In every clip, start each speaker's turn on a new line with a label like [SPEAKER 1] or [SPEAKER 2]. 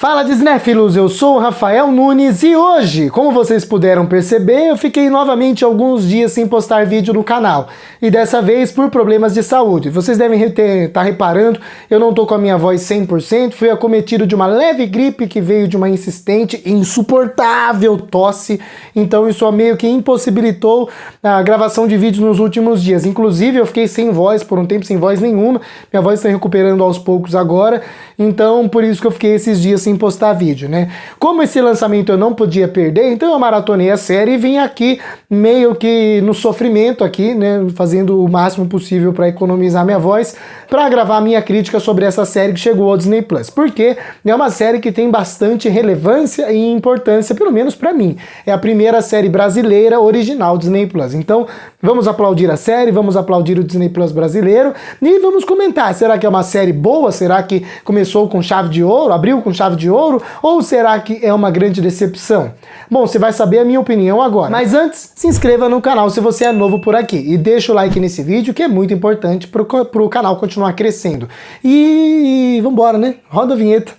[SPEAKER 1] Fala Disnéfilos, eu sou o Rafael Nunes e hoje, como vocês puderam perceber, eu fiquei novamente alguns dias sem postar vídeo no canal. E dessa vez por problemas de saúde. Vocês devem estar reparando, eu não tô com a minha voz 100%, fui acometido de uma leve gripe que veio de uma insistente e insuportável tosse. Então isso meio que impossibilitou a gravação de vídeos nos últimos dias. Inclusive eu fiquei sem voz, por um tempo sem voz nenhuma. Minha voz está recuperando aos poucos agora. Então por isso que eu fiquei esses dias sem postar vídeo, né? Como esse lançamento eu não podia perder, então eu maratonei a série e vim aqui meio que no sofrimento aqui, né? Fazendo o máximo possível para economizar minha voz, para gravar a minha crítica sobre essa série que chegou ao Disney Plus. Porque é uma série que tem bastante relevância e importância, pelo menos para mim. É a primeira série brasileira original Disney Plus. Então vamos aplaudir a série, vamos aplaudir o Disney Plus brasileiro e vamos comentar. Será que é uma série boa? Será que começou com chave de ouro, abriu com chave de ouro? Ou será que é uma grande decepção? Bom, você vai saber a minha opinião agora. Mas antes, se inscreva no canal se você é novo por aqui. E deixa o like nesse vídeo que é muito importante pro canal continuar crescendo. E vambora, né? Roda a vinheta.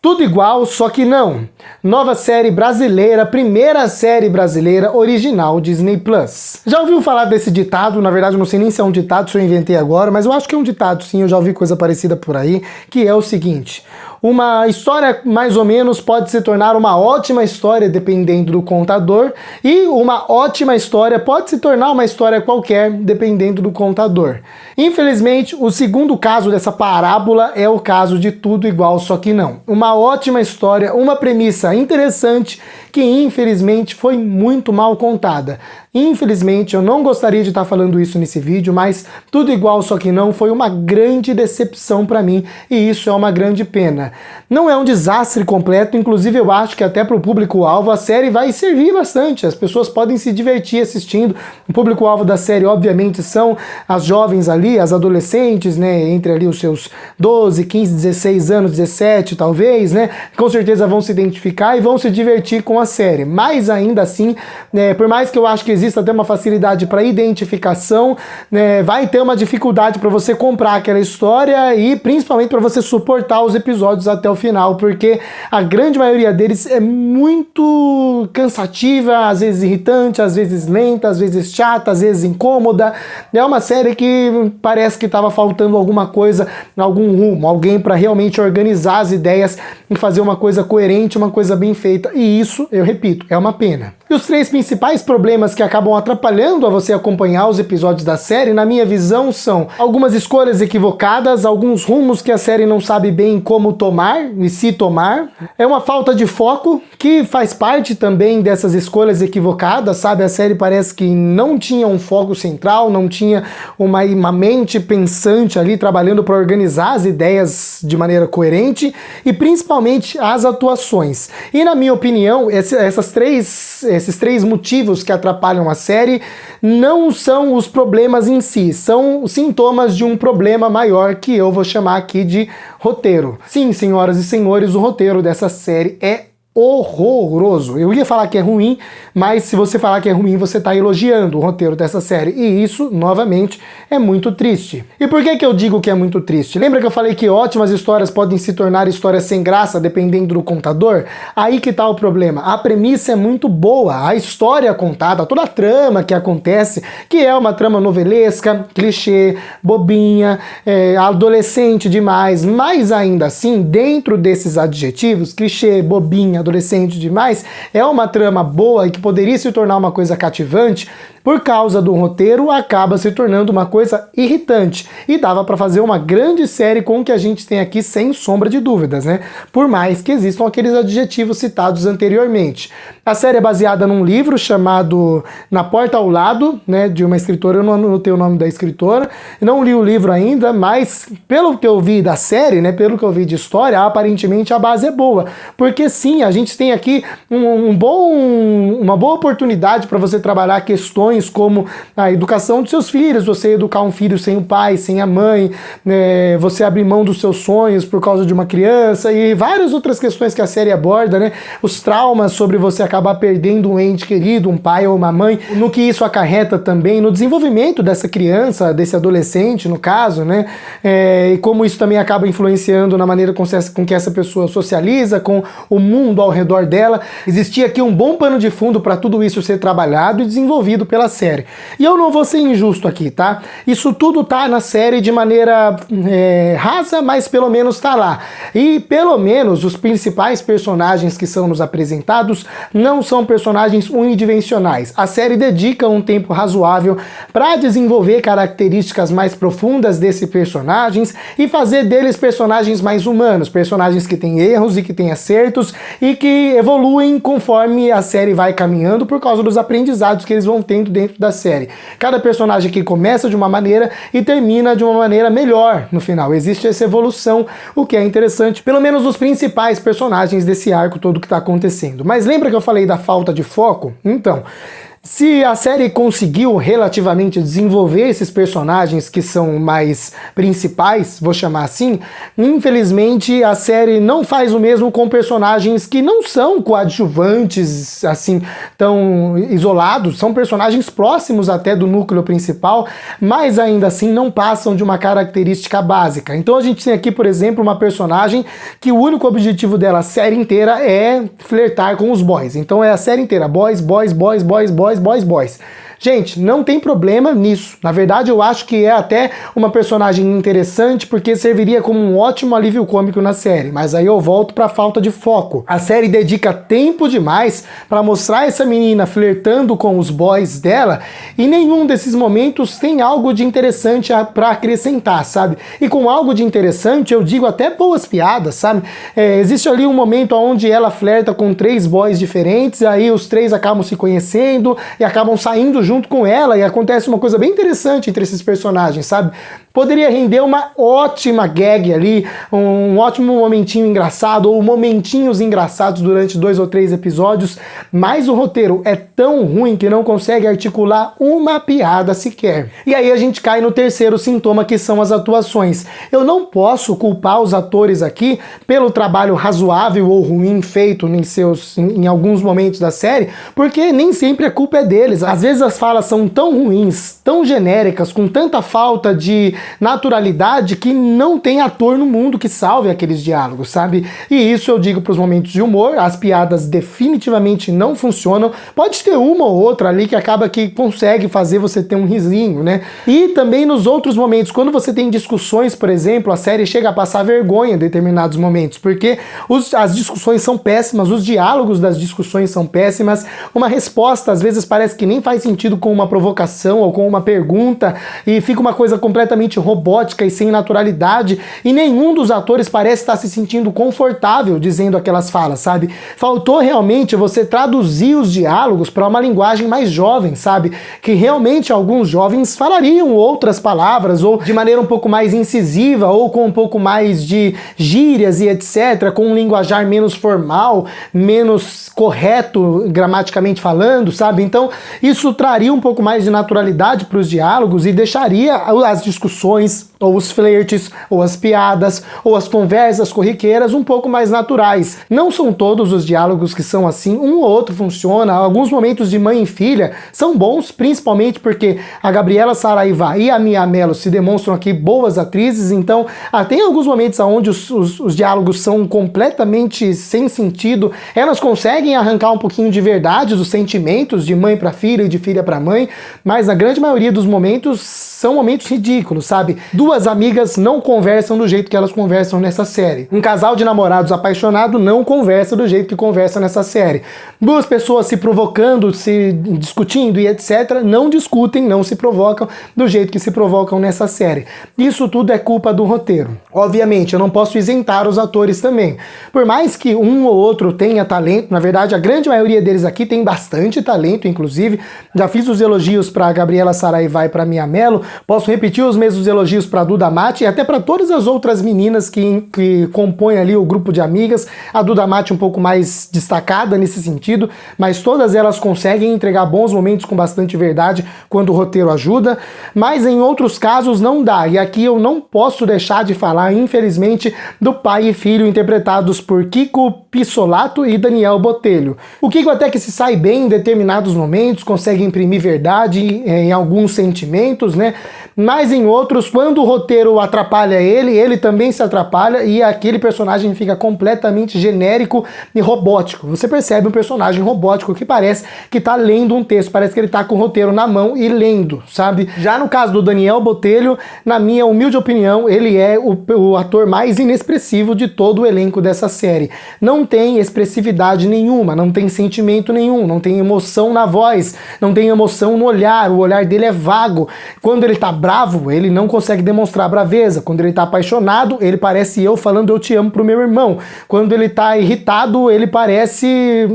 [SPEAKER 1] Tudo igual, só que não. Nova série brasileira, primeira série brasileira original Disney Plus. Já ouviu falar desse ditado? Na verdade eu não sei nem se é um ditado, se eu inventei agora, mas eu acho que é um ditado sim, eu já ouvi coisa parecida por aí, que é o seguinte: uma história mais ou menos pode se tornar uma ótima história dependendo do contador, e uma ótima história pode se tornar uma história qualquer dependendo do contador. Infelizmente, o segundo caso dessa parábola é o caso de Tudo Igual, Só Que Não. Uma ótima história, uma premissa interessante que infelizmente foi muito mal contada. Infelizmente, eu não gostaria de estar falando isso nesse vídeo, mas Tudo Igual, Só Que Não foi uma grande decepção para mim e isso é uma grande pena. Não é um desastre completo, inclusive eu acho que até para o público-alvo a série vai servir bastante, as pessoas podem se divertir assistindo. O público-alvo da série, obviamente, são as jovens ali, as adolescentes, né, entre ali os seus 12, 15, 16 anos, 17 talvez, né, com certeza vão se identificar e vão se divertir com a série, mas ainda assim, né, por mais que eu acho que exista até uma facilidade para identificação, né, vai ter uma dificuldade para você comprar aquela história e principalmente para você suportar os episódios até o final, porque a grande maioria deles é muito cansativa, às vezes irritante, às vezes lenta, às vezes chata, às vezes incômoda. É uma série que parece que estava faltando alguma coisa, algum rumo, alguém para realmente organizar as ideias e fazer uma coisa coerente, uma coisa bem feita, e isso, eu repito, é uma pena. E os três principais problemas que acabam atrapalhando a você acompanhar os episódios da série, na minha visão, são algumas escolhas equivocadas, alguns rumos que a série não sabe bem como tomar e se tomar. É uma falta de foco que faz parte também dessas escolhas equivocadas, sabe? A série parece que não tinha um foco central, não tinha uma mente pensante ali trabalhando para organizar as ideias de maneira coerente e principalmente as atuações. E na minha opinião, esses três motivos que atrapalham a série não são os problemas em si, são sintomas de um problema maior que eu vou chamar aqui de roteiro. Sim, senhoras e senhores, o roteiro dessa série é horroroso. Eu ia falar que é ruim, mas se você falar que é ruim, você está elogiando o roteiro dessa série. E isso, novamente, é muito triste. E por que eu digo que é muito triste? Lembra que eu falei que ótimas histórias podem se tornar histórias sem graça, dependendo do contador? Aí que tá o problema. A premissa é muito boa, a história contada, toda a trama que acontece, que é uma trama novelesca, clichê, bobinha, adolescente demais, mas ainda assim, dentro desses adjetivos, clichê, bobinha, adolescente demais, é uma trama boa e que poderia se tornar uma coisa cativante, por causa do roteiro acaba se tornando uma coisa irritante. E dava para fazer uma grande série com o que a gente tem aqui sem sombra de dúvidas, né? Por mais que existam aqueles adjetivos citados anteriormente. A série é baseada num livro chamado Na Porta ao Lado, né, de uma escritora, eu não anotei o nome da escritora, não li o livro ainda, mas pelo que eu vi da série, né, pelo que eu vi de história, aparentemente a base é boa. Porque sim, a gente tem aqui uma boa oportunidade para você trabalhar questões questões como a educação dos seus filhos, você educar um filho sem o pai, sem a mãe, você abrir mão dos seus sonhos por causa de uma criança e várias outras questões que a série aborda, né? Os traumas sobre você acabar perdendo um ente querido, um pai ou uma mãe, no que isso acarreta também no desenvolvimento dessa criança, desse adolescente, no caso, né? E como isso também acaba influenciando na maneira com que essa pessoa socializa com o mundo ao redor dela. Existia aqui um bom pano de fundo para tudo isso ser trabalhado e desenvolvido pela série. E eu não vou ser injusto aqui, tá? Isso tudo tá na série de maneira rasa, mas pelo menos tá lá. E pelo menos os principais personagens que são nos apresentados não são personagens unidimensionais. A série dedica um tempo razoável para desenvolver características mais profundas desses personagens e fazer deles personagens mais humanos, personagens que têm erros e que têm acertos e que evoluem conforme a série vai caminhando por causa dos aprendizados que eles vão tendo dentro da série. Cada personagem que começa de uma maneira e termina de uma maneira melhor no final. Existe essa evolução, o que é interessante, pelo menos os principais personagens desse arco todo que está acontecendo. Mas lembra que eu falei da falta de foco? Então, se a série conseguiu relativamente desenvolver esses personagens que são mais principais, vou chamar assim, infelizmente a série não faz o mesmo com personagens que não são coadjuvantes, assim, tão isolados, são personagens próximos até do núcleo principal, mas ainda assim não passam de uma característica básica. Então a gente tem aqui, por exemplo, uma personagem que o único objetivo dela a série inteira é flertar com os boys. Então é a série inteira, boys, boys, boys, boys, boys, boys, boys. Gente, não tem problema nisso. Na verdade, eu acho que é até uma personagem interessante porque serviria como um ótimo alívio cômico na série. Mas aí eu volto pra falta de foco. A série dedica tempo demais para mostrar essa menina flertando com os boys dela e nenhum desses momentos tem algo de interessante para acrescentar, sabe? E com algo de interessante, eu digo até boas piadas, sabe? Existe ali um momento onde ela flerta com 3 boys diferentes, aí os 3 acabam se conhecendo e acabam saindo junto com ela e acontece uma coisa bem interessante entre esses personagens, sabe? Poderia render uma ótima gag ali, um ótimo momentinho engraçado ou momentinhos engraçados durante 2 ou 3 episódios, mas o roteiro é tão ruim que não consegue articular uma piada sequer. E aí a gente cai no terceiro sintoma, que são as atuações. Eu não posso culpar os atores aqui pelo trabalho razoável ou ruim feito em alguns momentos da série, porque nem sempre a culpa é deles. Às vezes as falas são tão ruins, tão genéricas, com tanta falta de naturalidade que não tem ator no mundo que salve aqueles diálogos, sabe? E isso eu digo para os momentos de humor, as piadas definitivamente não funcionam. Pode ter uma ou outra ali que acaba que consegue fazer você ter um risinho, né? E também nos outros momentos, quando você tem discussões, por exemplo, a série chega a passar vergonha em determinados momentos, porque as discussões são péssimas, os diálogos das discussões são péssimas, uma resposta às vezes parece que nem faz sentido com uma provocação ou com uma pergunta e fica uma coisa completamente robótica e sem naturalidade e nenhum dos atores parece estar se sentindo confortável dizendo aquelas falas, sabe? Faltou realmente você traduzir os diálogos para uma linguagem mais jovem, sabe? Que realmente alguns jovens falariam outras palavras ou de maneira um pouco mais incisiva ou com um pouco mais de gírias e etc, com um linguajar menos formal, menos correto gramaticamente falando, sabe? Então isso traria um pouco mais de naturalidade para os diálogos e deixaria as discussões, ou os flertes, ou as piadas, ou as conversas corriqueiras um pouco mais naturais. Não são todos os diálogos que são assim, um ou outro funciona, alguns momentos de mãe e filha são bons, principalmente porque a Gabriela Saraiva e a Mia Mello se demonstram aqui boas atrizes, então tem alguns momentos onde os diálogos são completamente sem sentido, elas conseguem arrancar um pouquinho de verdade dos sentimentos de mãe para filha e de filha para mãe, mas na grande maioria dos momentos são momentos ridículos, sabe? Duas amigas não conversam do jeito que elas conversam nessa série. Um casal de namorados apaixonado não conversa do jeito que conversa nessa série. Duas pessoas se provocando, se discutindo e etc. não discutem, não se provocam do jeito que se provocam nessa série. Isso tudo é culpa do roteiro. Obviamente, eu não posso isentar os atores também. Por mais que um ou outro tenha talento, na verdade a grande maioria deles aqui tem bastante talento, inclusive. Já fiz fiz os elogios para Gabriela Saraiva e para Mia Mello, posso repetir os mesmos elogios para Duda Mati e até para todas as outras meninas que compõem ali o grupo de amigas. A Duda Mati um pouco mais destacada nesse sentido, mas todas elas conseguem entregar bons momentos com bastante verdade quando o roteiro ajuda, mas em outros casos não dá. E aqui eu não posso deixar de falar, infelizmente, do pai e filho interpretados por Kiko Pissolato e Daniel Botelho. O Kiko até que se sai bem em determinados momentos, consegue imprimir verdade em alguns sentimentos, né? Mas em outros, quando o roteiro atrapalha ele também se atrapalha e aquele personagem fica completamente genérico e robótico. Você percebe um personagem robótico que parece que tá lendo um texto, parece que ele tá com o roteiro na mão e lendo, sabe? Já no caso do Daniel Botelho, na minha humilde opinião, ele é o ator mais inexpressivo de todo o elenco dessa série. Não tem expressividade nenhuma, não tem sentimento nenhum, não tem emoção na voz, não tem emoção no olhar, o olhar dele é vago. Quando ele tá bravo, ele não consegue demonstrar braveza. Quando ele tá apaixonado, ele parece eu falando eu te amo pro meu irmão. Quando ele tá irritado, ele parece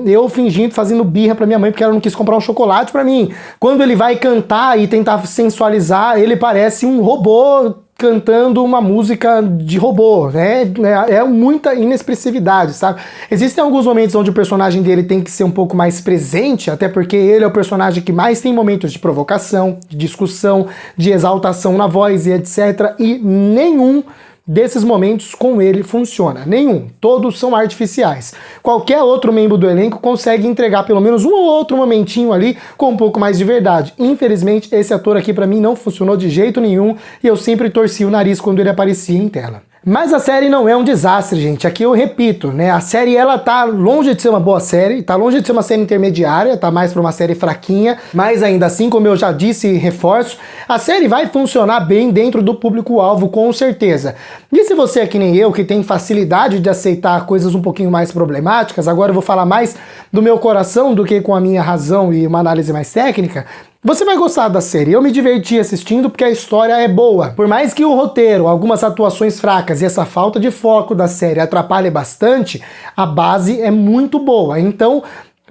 [SPEAKER 1] eu fingindo, fazendo birra pra minha mãe porque ela não quis comprar um chocolate pra mim. Quando ele vai cantar e tentar sensualizar, ele parece um robô cantando uma música de robô, né? É muita inexpressividade, sabe? Existem alguns momentos onde o personagem dele tem que ser um pouco mais presente, até porque ele é o personagem que mais tem momentos de provocação, de discussão, de exaltação na voz e etc. E nenhum desses momentos com ele funciona. Nenhum. Todos são artificiais. Qualquer outro membro do elenco consegue entregar pelo menos um ou outro momentinho ali com um pouco mais de verdade. Infelizmente, esse ator aqui pra mim não funcionou de jeito nenhum e eu sempre torci o nariz quando ele aparecia em tela. Mas a série não é um desastre, gente. Aqui eu repito, né? A série, ela tá longe de ser uma boa série, tá longe de ser uma série intermediária, tá mais pra uma série fraquinha, mas ainda assim, como eu já disse e reforço, a série vai funcionar bem dentro do público-alvo, com certeza. E se você é que nem eu, que tem facilidade de aceitar coisas um pouquinho mais problemáticas, agora eu vou falar mais do meu coração do que com a minha razão e uma análise mais técnica, você vai gostar da série. Eu me diverti assistindo porque a história é boa. Por mais que o roteiro, algumas atuações fracas e essa falta de foco da série atrapalhe bastante, a base é muito boa. Então,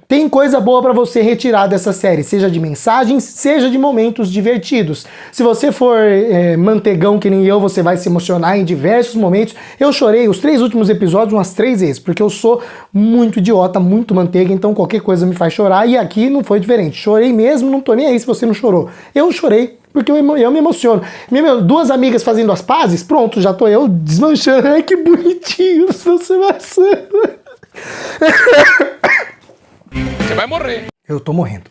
[SPEAKER 1] tem coisa boa pra você retirar dessa série, seja de mensagens, seja de momentos divertidos. Se você for mantegão que nem eu, você vai se emocionar em diversos momentos. Eu chorei os 3 últimos episódios umas 3 vezes, porque eu sou muito idiota, muito manteiga, então qualquer coisa me faz chorar, e aqui não foi diferente. Chorei mesmo, não tô nem aí se você não chorou. Eu chorei porque eu me emociono. Duas amigas fazendo as pazes, pronto, já tô eu desmanchando. Ai, que bonitinho, você vai ser...
[SPEAKER 2] Você vai morrer.
[SPEAKER 1] Eu tô morrendo.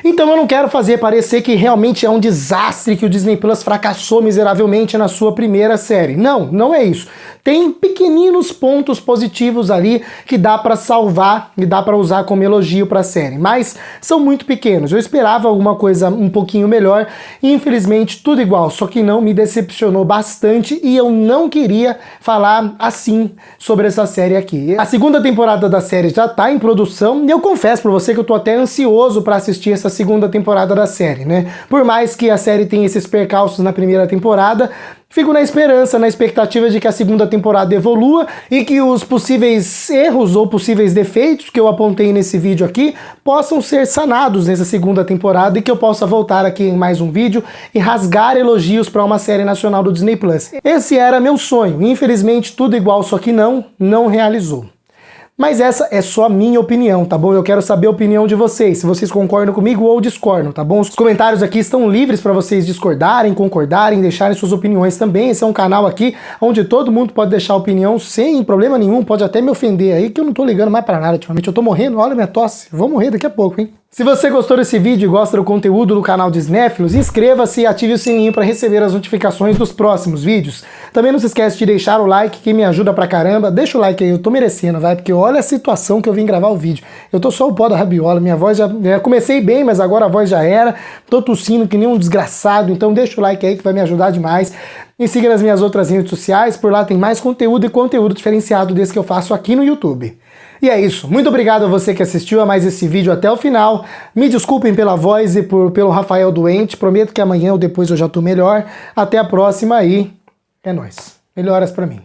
[SPEAKER 1] Então eu não quero fazer parecer que realmente é um desastre, que o Disney Plus fracassou miseravelmente na sua primeira série. Não, não é isso. Tem pequeninos pontos positivos ali que dá pra salvar e dá pra usar como elogio pra série, mas são muito pequenos. Eu esperava alguma coisa um pouquinho melhor e infelizmente tudo igual, só que não, me decepcionou bastante e eu não queria falar assim sobre essa série aqui. A segunda temporada da série já tá em produção e eu confesso pra você que eu tô até ansioso pra assistir essa segunda temporada da série, né? Por mais que a série tenha esses percalços na primeira temporada, fico na esperança, na expectativa de que a segunda temporada evolua e que os possíveis erros ou possíveis defeitos que eu apontei nesse vídeo aqui possam ser sanados nessa segunda temporada e que eu possa voltar aqui em mais um vídeo e rasgar elogios para uma série nacional do Disney Plus. Esse era meu sonho, infelizmente tudo igual, só que não realizou. Mas essa é só a minha opinião, tá bom? Eu quero saber a opinião de vocês, se vocês concordam comigo ou discordam, tá bom? Os comentários aqui estão livres para vocês discordarem, concordarem, deixarem suas opiniões também. Esse é um canal aqui onde todo mundo pode deixar opinião sem problema nenhum, pode até me ofender aí, que eu não tô ligando mais pra nada ultimamente. Eu tô morrendo, olha minha tosse, vou morrer daqui a pouco, hein? Se você gostou desse vídeo e gosta do conteúdo do canal de Cinéfilos, inscreva-se e ative o sininho para receber as notificações dos próximos vídeos. Também não se esquece de deixar o like, que me ajuda pra caramba. Deixa o like aí, eu tô merecendo, vai, porque olha a situação que eu vim gravar o vídeo. Eu tô só o pó da rabiola, minha voz já... comecei bem, mas agora a voz já era. Tô tossindo que nem um desgraçado, então deixa o like aí que vai me ajudar demais. Me siga nas minhas outras redes sociais, por lá tem mais conteúdo e conteúdo diferenciado desse que eu faço aqui no YouTube. E é isso, muito obrigado a você que assistiu a mais esse vídeo até o final. Me desculpem pela voz e pelo Rafael doente, prometo que amanhã ou depois eu já tô melhor. Até a próxima e é nóis. Melhoras pra mim.